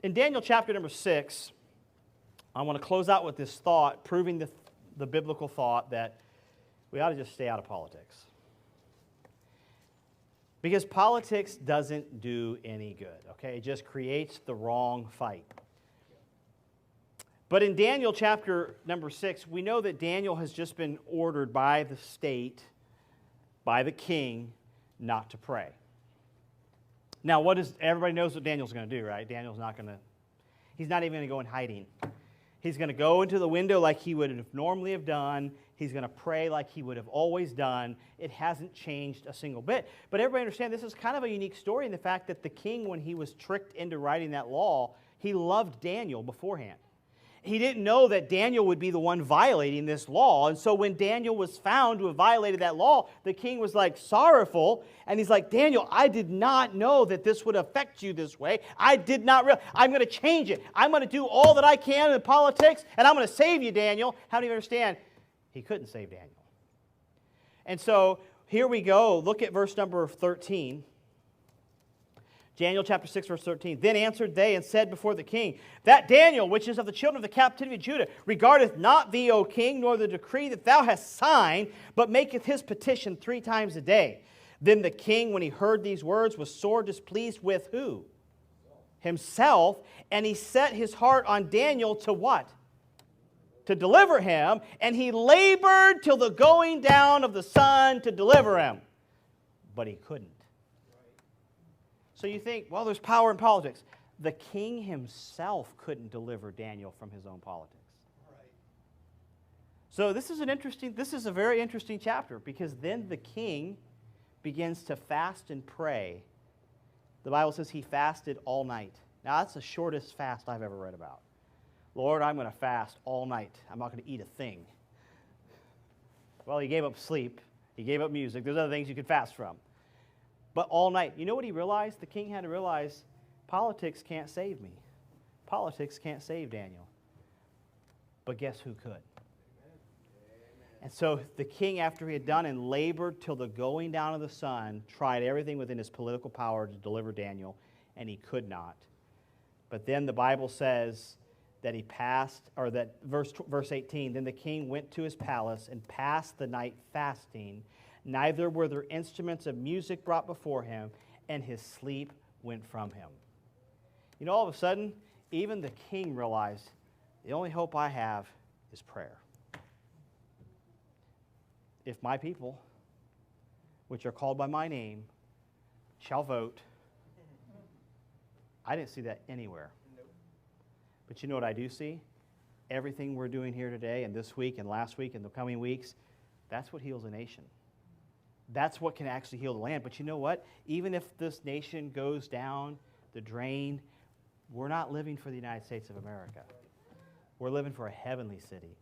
In Daniel chapter number 6, I want to close out with this thought, proving the biblical thought that we ought to just stay out of politics. Because politics doesn't do any good, okay? It just creates the wrong fight. But in Daniel chapter number 6, we know that Daniel has just been ordered by the state, by the king, not to pray. Now, everybody knows what Daniel's going to do, right? He's not even going to go in hiding. He's going to go into the window like he would have normally have done. He's going to pray like he would have always done. It hasn't changed a single bit. But everybody understand this is kind of a unique story in the fact that the king, when he was tricked into writing that law, he loved Daniel beforehand. He didn't know that Daniel would be the one violating this law. And so when Daniel was found to have violated that law, the king was like sorrowful. And he's like, Daniel, I did not know that this would affect you this way. I did not realize. I'm going to change it. I'm going to do all that I can in politics, and I'm going to save you, Daniel. How do you understand? He couldn't save Daniel. And so here we go. Look at verse number 13. Daniel chapter 6, verse 13. Then answered they and said before the king, that Daniel, which is of the children of the captivity of Judah, regardeth not thee, O king, nor the decree that thou hast signed, but maketh his petition 3 times a day. Then the king, when he heard these words, was sore displeased with who? Himself. And he set his heart on Daniel to what? To deliver him. And he labored till the going down of the sun to deliver him. But he couldn't. So you think, well, there's power in politics. The king himself couldn't deliver Daniel from his own politics. Right. So this is a very interesting chapter, because then the king begins to fast and pray. The Bible says he fasted all night. Now that's the shortest fast I've ever read about. Lord, I'm going to fast all night. I'm not going to eat a thing. Well, he gave up sleep. He gave up music. There's other things you could fast from. But all night. You know what he realized? The king had to realize, politics can't save me. Politics can't save Daniel. But guess who could? And so the king, after he had done and labored till the going down of the sun, tried everything within his political power to deliver Daniel, and he could not. But then the Bible says that he passed, or that verse 18, then the king went to his palace and passed the night fasting. Neither were there instruments of music brought before him, and his sleep went from him. You know, all of a sudden, even the king realized, the only hope I have is prayer. If my people, which are called by my name, shall vote. I didn't see that anywhere. But you know what I do see? Everything we're doing here today and this week and last week and the coming weeks, that's what heals a nation. That's what can actually heal the land. But you know what? Even if this nation goes down the drain, we're not living for the United States of America. We're living for a heavenly city.